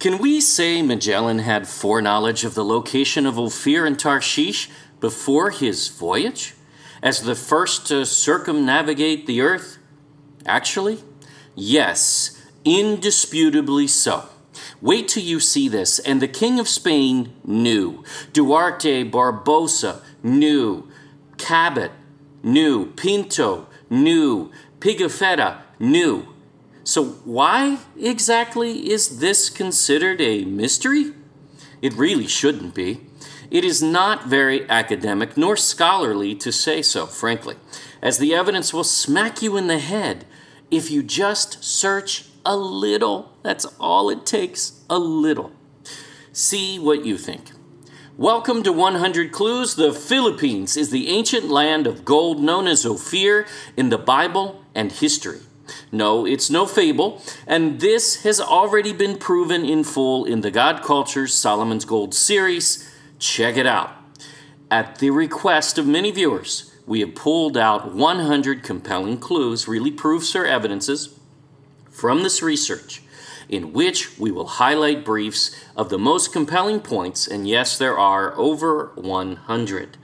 Can we say Magellan had foreknowledge of the location of Ophir and Tarshish before his voyage, as the first to circumnavigate the earth? Actually, yes, indisputably so. Wait till you see this. And the King of Spain knew. Duarte, Barbosa knew. Cabot knew. Pinto knew. Pigafetta knew. So why exactly is this considered a mystery? It really shouldn't be. It is not very academic nor scholarly to say so, frankly, as the evidence will smack you in the head if you just search a little. That's all it takes, a little. See what you think. Welcome to 100 Clues. The Philippines is the ancient land of gold known as Ophir in the Bible and history. No, it's no fable, and this has already been proven in full in the God Culture's Solomon's Gold series. Check it out. At the request of many viewers, we have pulled out 100 compelling clues, really proofs or evidences, from this research, in which we will highlight briefs of the most compelling points, and yes, there are over 100.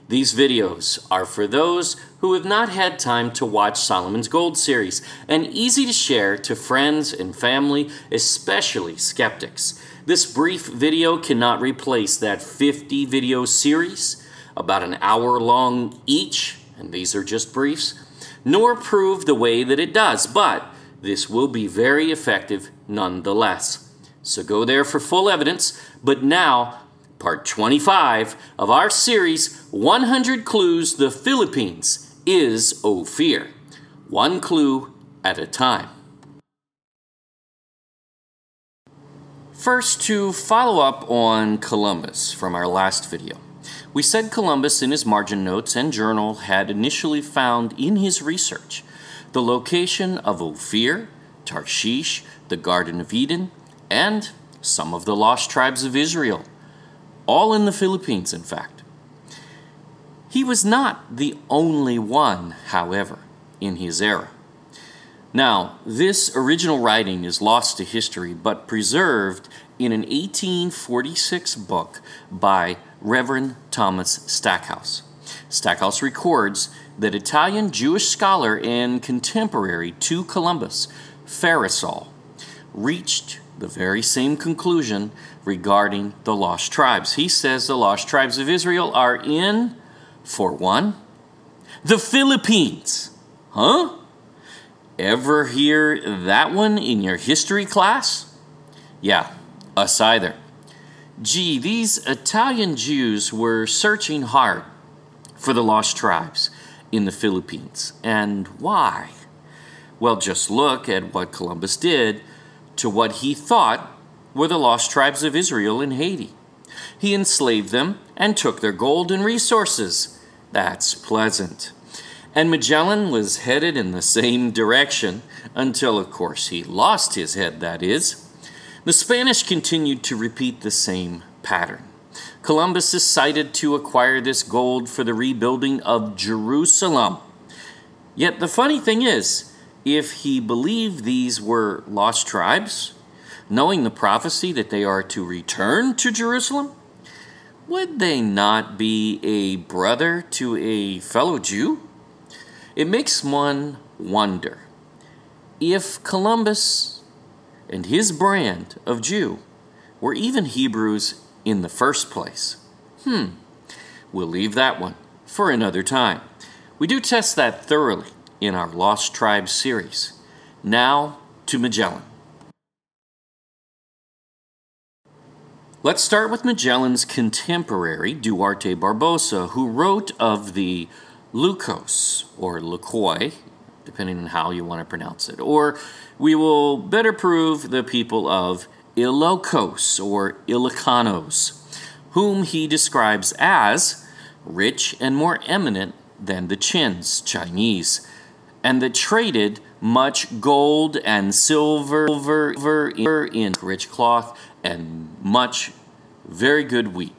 These videos are for those who have not had time to watch Solomon's Gold series, and easy to share to friends and family, especially skeptics. This brief video cannot replace that 50 video series, about an hour long each, and these are just briefs, nor prove the way that it does, but this will be very effective nonetheless. So go there for full evidence, but now, part 25 of our series, 100 Clues, the Philippines is Ophir. One clue at a time. First, to follow up on Columbus from our last video. We said Columbus in his margin notes and journal had initially found in his research the location of Ophir, Tarshish, the Garden of Eden, and some of the lost tribes of Israel. All in the Philippines, in fact. He was not the only one, however, in his era. Now, this original writing is lost to history, but preserved in an 1846 book by Reverend Thomas Stackhouse. Stackhouse records that Italian Jewish scholar and contemporary to Columbus, Pharisol, reached the very same conclusion regarding the lost tribes. He says the lost tribes of Israel are in, for one, the Philippines. Huh? Ever hear that one in your history class? Yeah, us either. Gee, these Italian Jews were searching hard for the lost tribes in the Philippines. And why? Well, just look at what Columbus did to what he thought were the lost tribes of Israel in Haiti. He enslaved them and took their gold and resources. That's pleasant. And Magellan was headed in the same direction until, of course, he lost his head, that is. The Spanish continued to repeat the same pattern. Columbus is cited to acquire this gold for the rebuilding of Jerusalem. Yet the funny thing is, if he believed these were lost tribes, knowing the prophecy that they are to return to Jerusalem, would they not be a brother to a fellow Jew? It makes one wonder if Columbus and his brand of Jew were even Hebrews in the first place. We'll leave that one for another time. We do test that thoroughly in our Lost Tribes series. Now to Magellan. Let's start with Magellan's contemporary, Duarte Barbosa, who wrote of the Lucos, or Lucoi, depending on how you want to pronounce it. Or we will better prove the people of Ilocos, or Ilocanos, whom he describes as rich and more eminent than the Chins, Chinese, and that traded much gold and silver in rich cloth and much very good wheat,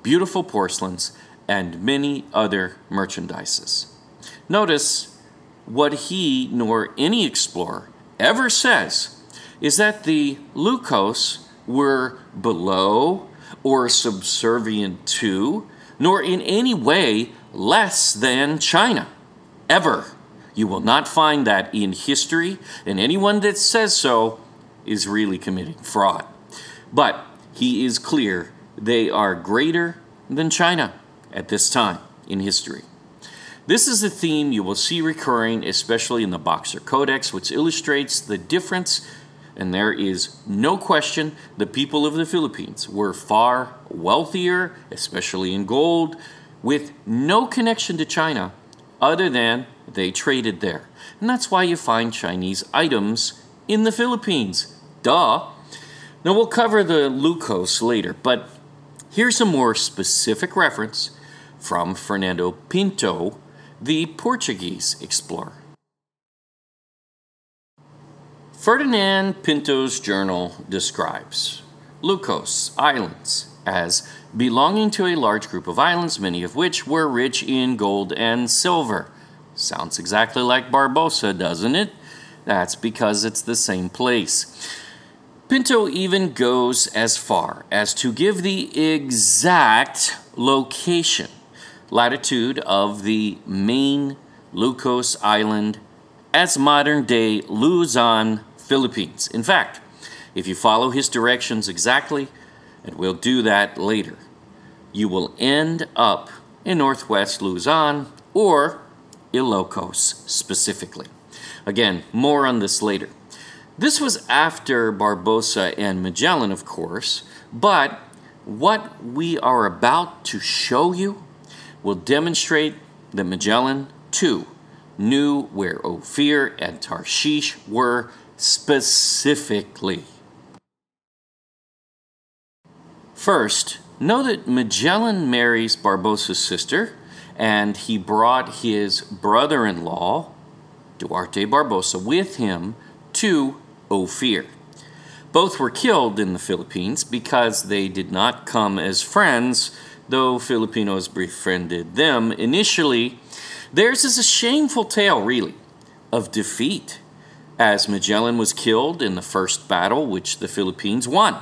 beautiful porcelains, and many other merchandises. Notice what he nor any explorer ever says is that the Lucos were below or subservient to, nor in any way less than China. Ever. You will not find that in history, and anyone that says so is really committing fraud. But he is clear they are greater than China at this time in history. This is a theme you will see recurring, especially in the Boxer Codex, which illustrates the difference, and there is no question the people of the Philippines were far wealthier, especially in gold, with no connection to China other than they traded there. And that's why you find Chinese items in the Philippines. Duh! Now we'll cover the Lucos later, but here's a more specific reference from Fernando Pinto, the Portuguese explorer. Fernando Pinto's journal describes Lucos Islands as belonging to a large group of islands, many of which were rich in gold and silver. Sounds exactly like Barbosa, doesn't it? That's because it's the same place. Pinto even goes as far as to give the exact location, latitude of the main Lucos Island as modern-day Luzon, Philippines. In fact, if you follow his directions exactly, and we'll do that later, you will end up in northwest Luzon or Ilocos specifically. Again, more on this later. This was after Barbosa and Magellan, of course, but what we are about to show you will demonstrate that Magellan, too, knew where Ophir and Tarshish were specifically. First, know that Magellan marries Barbosa's sister, and he brought his brother-in-law, Duarte Barbosa, with him to Ophir. Both were killed in the Philippines because they did not come as friends, though Filipinos befriended them initially. Theirs is a shameful tale, really, of defeat, as Magellan was killed in the first battle, which the Philippines won.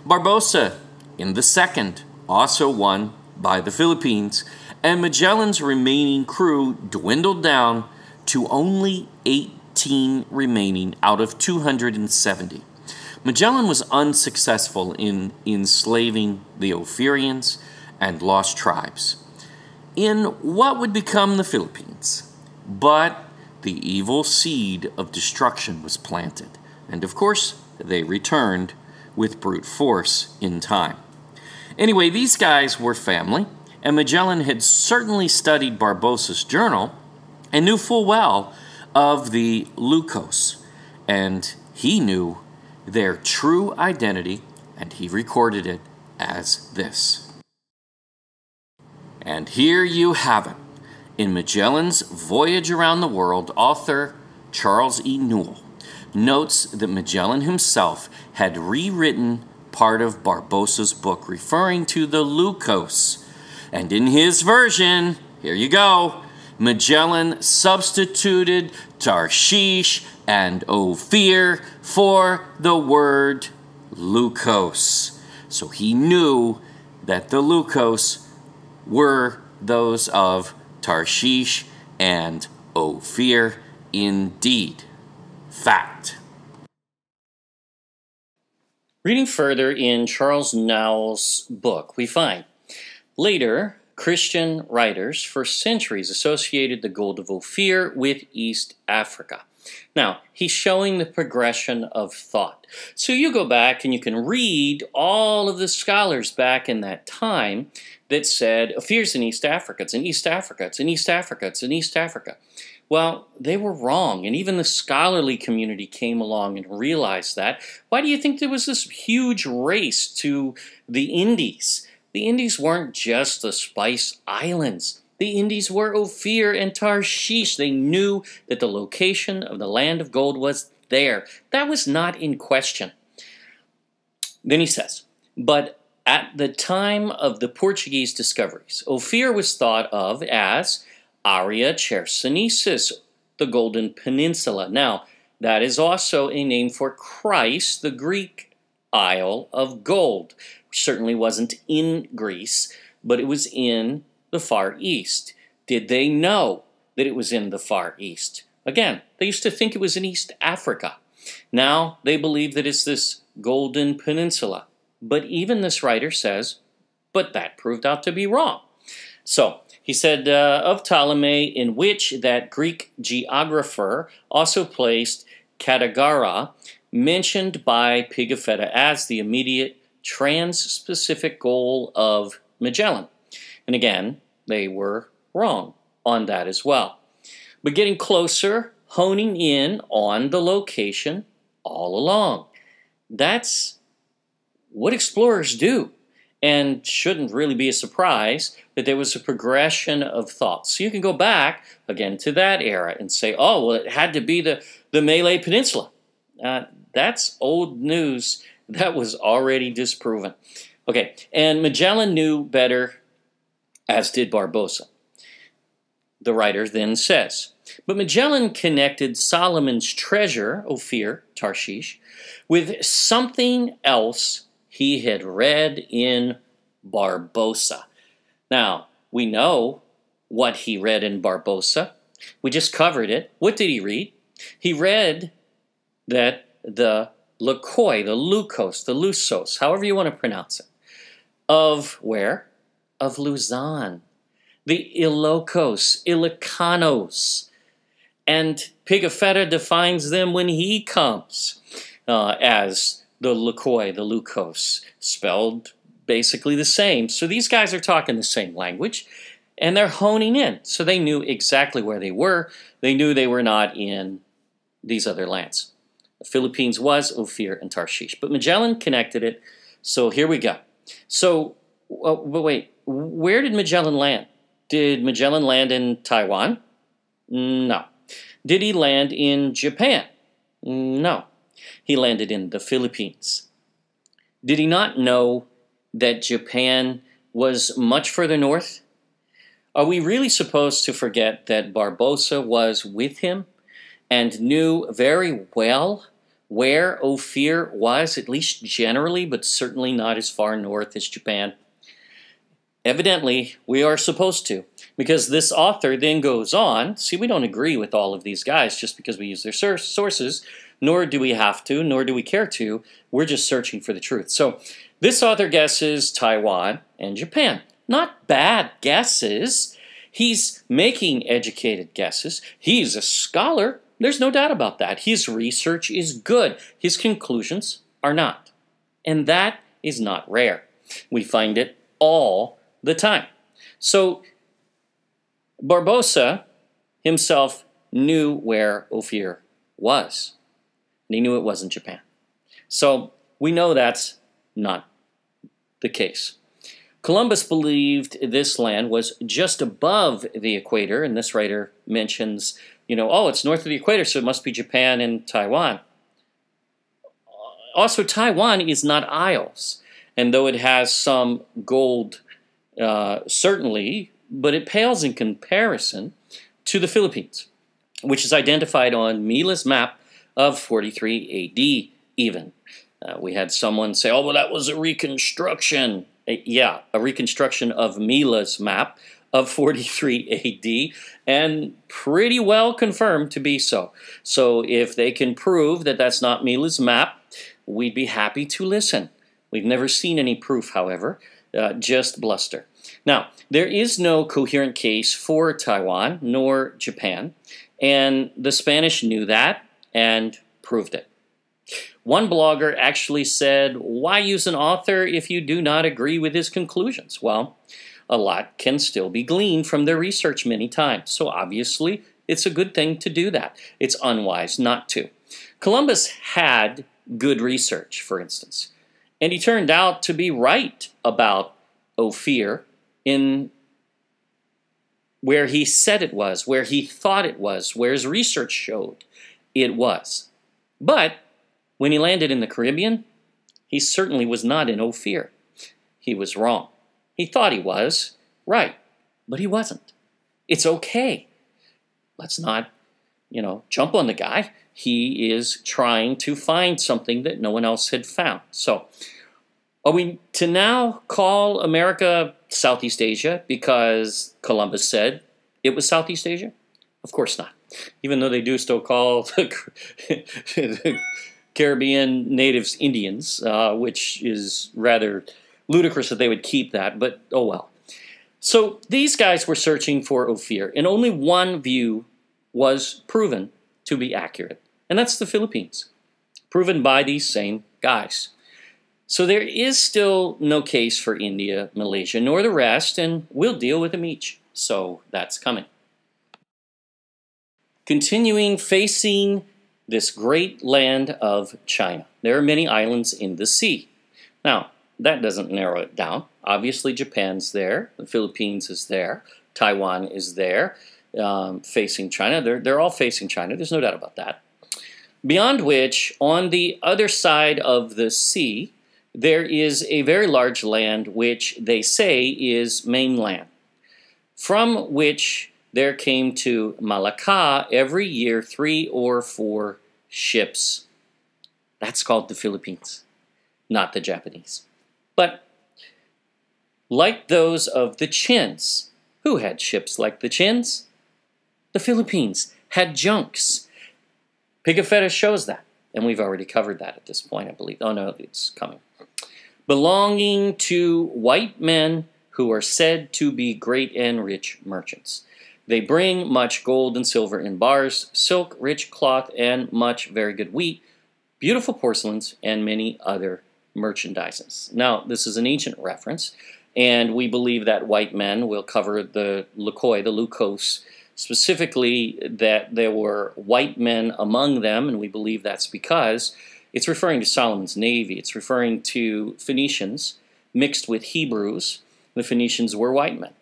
Barbosa, in the second, also won by the Philippines, and Magellan's remaining crew dwindled down to only 18 remaining out of 270. Magellan was unsuccessful in enslaving the Ophirians and lost tribes in what would become the Philippines. But the evil seed of destruction was planted, and of course they returned with brute force in time. Anyway, these guys were family, and Magellan had certainly studied Barbosa's journal and knew full well of the Lucos, and he knew their true identity, and he recorded it as this. And here you have it. In Magellan's Voyage Around the World, author Charles E. Newell notes that Magellan himself had rewritten part of Barbosa's book referring to the Lucos. And in his version, here you go, Magellan substituted Tarshish and Ophir for the word Lucos. So he knew that the Lucos were those of Tarshish and Ophir indeed. Fact. Reading further in Charles Newell's book, we find later Christian writers for centuries associated the gold of Ophir with East Africa. Now, he's showing the progression of thought. So you go back and you can read all of the scholars back in that time that said, Ophir's in East Africa, it's in East Africa, it's in East Africa, it's in East Africa. Well, they were wrong, and even the scholarly community came along and realized that. Why do you think there was this huge race to the Indies? The Indies weren't just the Spice Islands. The Indies were Ophir and Tarshish. They knew that the location of the land of gold was there. That was not in question. Then he says, but at the time of the Portuguese discoveries, Ophir was thought of as Aria Chersonesus, the Golden Peninsula. Now, that is also a name for Christ, the Greek Isle of Gold, which certainly wasn't in Greece, but it was in the Far East. Did they know that it was in the Far East? Again, they used to think it was in East Africa. Now they believe that it's this Golden Peninsula. But even this writer says, but that proved out to be wrong. So he said of Ptolemy, in which that Greek geographer also placed Catagara, mentioned by Pigafetta as the immediate trans-Pacific goal of Magellan. And again, they were wrong on that as well. But getting closer, honing in on the location all along. That's what explorers do, and shouldn't really be a surprise that there was a progression of thought. So you can go back again to that era and say, oh, well, it had to be the Malay Peninsula. That's old news. That was already disproven. Okay, and Magellan knew better, as did Barbosa. The writer then says, but Magellan connected Solomon's treasure, Ophir, Tarshish, with something else he had read in Barbosa. Now, we know what he read in Barbosa. We just covered it. What did he read? He read that the Lokoi, the Lukos, the Lusos, however you want to pronounce it, of where? Of Luzon. The Ilocos, Ilicanos. And Pigafetta defines them when he comes as the Lokoi, the Lukos, spelled basically the same. So these guys are talking the same language, and they're honing in. So they knew exactly where they were. They knew they were not in these other lands. The Philippines was Ophir and Tarshish. But Magellan connected it, so here we go. So, but wait, where did Magellan land? Did Magellan land in Taiwan? No. Did he land in Japan? No. He landed in the Philippines. Did he not know that Japan was much further north? Are we really supposed to forget that Barbosa was with him and knew very well where Ophir was, at least generally, but certainly not as far north as Japan? Evidently, we are supposed to, because this author then goes on. See, we don't agree with all of these guys just because we use their sources, nor do we have to, nor do we care to. We're just searching for the truth. So this author guesses Taiwan and Japan. Not bad guesses. He's making educated guesses. He's a scholar. There's no doubt about that. His research is good. His conclusions are not. And that is not rare. We find it all the time. So Barbosa himself knew where Ophir was. And he knew it wasn't Japan. So we know that's not the case. Columbus believed this land was just above the equator, and this writer mentions, oh, it's north of the equator, so it must be Japan and Taiwan. Also, Taiwan is not isles, and though it has some gold, certainly, but it pales in comparison to the Philippines, which is identified on Mila's map of 43 AD even. We had someone say, oh, well, that was a reconstruction. Yeah, a reconstruction of Mila's map of 43 AD, and pretty well confirmed to be so. So if they can prove that that's not Mila's map, we'd be happy to listen. We've never seen any proof, however, just bluster. Now, there is no coherent case for Taiwan nor Japan, and the Spanish knew that and proved it. One blogger actually said, why use an author if you do not agree with his conclusions? Well, a lot can still be gleaned from their research many times, so obviously it's a good thing to do that. It's unwise not to. Columbus had good research, for instance, and he turned out to be right about Ophir in where he said it was, where he thought it was, where his research showed it was. But when he landed in the Caribbean, he certainly was not in Ophir. He was wrong. He thought he was right, but he wasn't. It's okay. Let's not, jump on the guy. he is trying to find something that no one else had found. So, are we to now call America Southeast Asia because Columbus said it was Southeast Asia? Of course not. Even though they do still call the Caribbean natives Indians, which is rather ludicrous that they would keep that, but oh well. So these guys were searching for Ophir, and only one view was proven to be accurate, and that's the Philippines, proven by these same guys. So there is still no case for India, Malaysia, nor the rest, and we'll deal with them each. So that's coming. Continuing facing this great land of China. There are many islands in the sea. Now, that doesn't narrow it down. Obviously, Japan's there. The Philippines is there. Taiwan is there, facing China. They're all facing China. There's no doubt about that. Beyond which, on the other side of the sea, there is a very large land which they say is mainland, from which there came to Malacca every year 3 or 4 ships. That's called the Philippines, not the Japanese. But like those of the Chins, who had ships like the Chins? The Philippines had junks. Pigafetta shows that, and we've already covered that at this point, I believe. Oh no, it's coming. Belonging to white men who are said to be great and rich merchants. They bring much gold and silver in bars, silk, rich cloth, and much very good wheat, beautiful porcelains, and many other merchandises. Now, this is an ancient reference, and we believe that white men will cover the Lukoi, the Lukos, specifically that there were white men among them, and we believe that's because it's referring to Solomon's navy. It's referring to Phoenicians mixed with Hebrews. The Phoenicians were white men,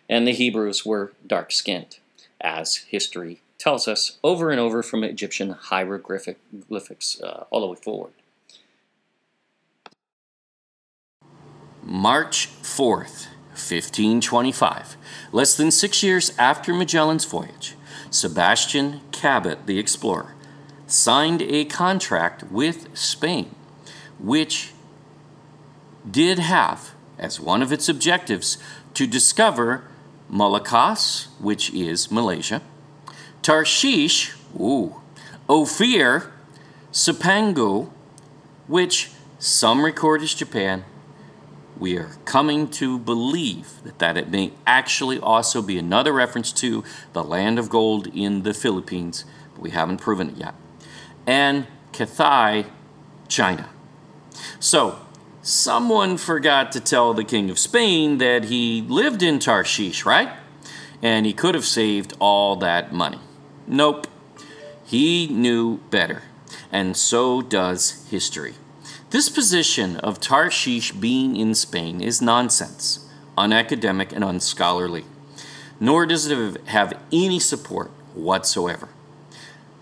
and the Hebrews were dark-skinned, as history tells us over and over from Egyptian hieroglyphics all the way forward. March 4th, 1525, less than 6 years after Magellan's voyage, Sebastian Cabot, the explorer, signed a contract with Spain, which did have as one of its objectives to discover Moluccas, which is Malaysia, Tarshish, Ophir, Cipango, which some record as Japan. We are coming to believe that it may actually also be another reference to the land of gold in the Philippines, but we haven't proven it yet. And Cathay, China. So, someone forgot to tell the King of Spain that he lived in Tarshish, right? And he could have saved all that money. Nope. He knew better. And so does history. This position of Tarshish being in Spain is nonsense, unacademic, and unscholarly. Nor does it have any support whatsoever.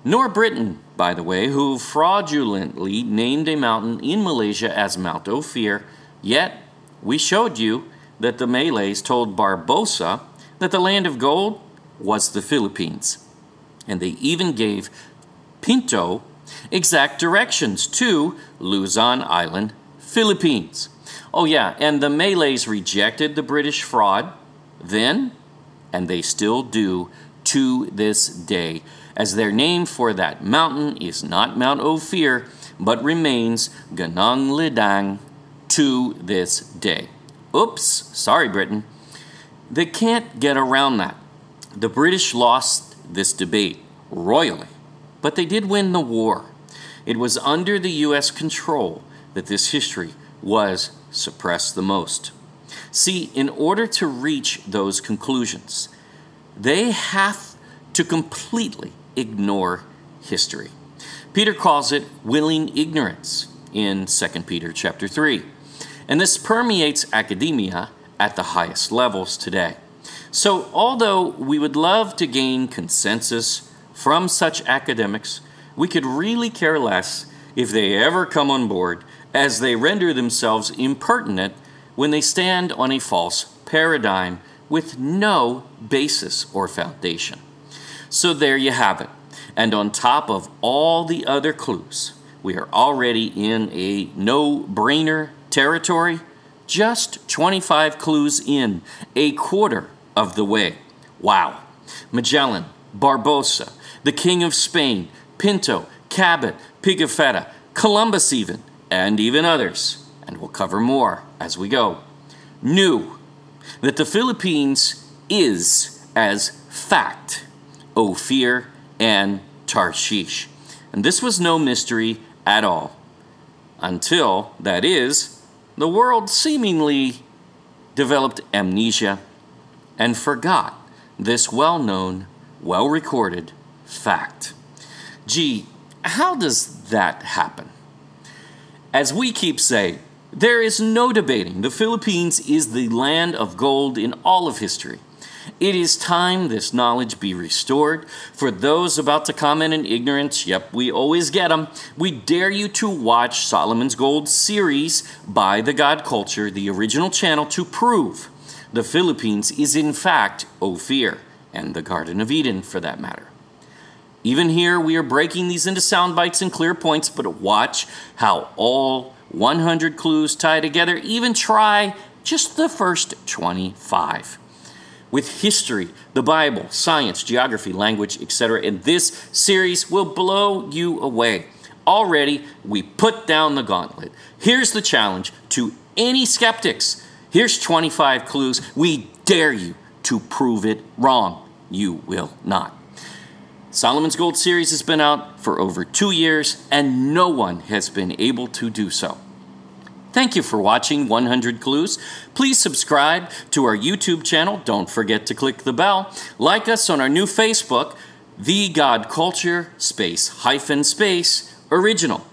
Nor Britain, by the way, who fraudulently named a mountain in Malaysia as Mount Ophir, yet we showed you that the Malays told Barbosa that the land of gold was the Philippines. And they even gave Pinto exact directions to Luzon Island, Philippines. Oh yeah, and the Malays rejected the British fraud then, and they still do to this day, as their name for that mountain is not Mount Ophir, but remains Ganong Lidang to this day. Oops, sorry Britain. They can't get around that. The British lost this debate royally, but they did win the war. It was under the U.S. control that this history was suppressed the most. See, in order to reach those conclusions, they have to completely ignore history. Peter calls it willing ignorance in 2 Peter chapter 3. And this permeates academia at the highest levels today. So although we would love to gain consensus from such academics, we could really care less if they ever come on board, as they render themselves impertinent when they stand on a false paradigm with no basis or foundation. So there you have it. And on top of all the other clues, we are already in a no-brainer territory. Just 25 clues in, a quarter of the way. Wow. Magellan, Barbosa, the King of Spain, Pinto, Cabot, Pigafetta, Columbus even, and even others. And we'll cover more as we go. Knew that the Philippines is, as fact, Ophir and Tarshish. And this was no mystery at all. Until, that is, the world seemingly developed amnesia and forgot this well-known, well-recorded fact. Gee, how does that happen? As we keep saying, there is no debating the Philippines is the land of gold in all of history. It is time this knowledge be restored. For those about to comment in ignorance, yep, we always get them, we dare you to watch Solomon's Gold series by The God Culture, the original channel, to prove the Philippines is in fact Ophir, and the Garden of Eden for that matter. Even here, we are breaking these into sound bites and clear points, but watch how all 100 clues tie together. Even try just the first 25. With history, the Bible, science, geography, language, etc. And this series will blow you away. Already, we put down the gauntlet. Here's the challenge to any skeptics. Here's 25 clues. We dare you to prove it wrong. You will not. Solomon's Gold series has been out for over 2 years, and no one has been able to do so. Thank you for watching 100 Clues. Please subscribe to our YouTube channel. Don't forget to click the bell. Like us on our new Facebook, The God Culture _space original.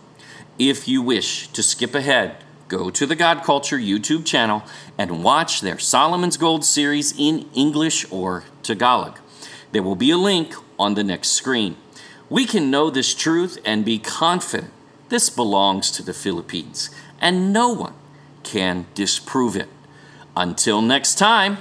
If you wish to skip ahead, go to the God Culture YouTube channel and watch their Solomon's Gold series in English or Tagalog. There will be a link on the next screen. We can know this truth and be confident this belongs to the Philippines, and no one can disprove it. Until next time.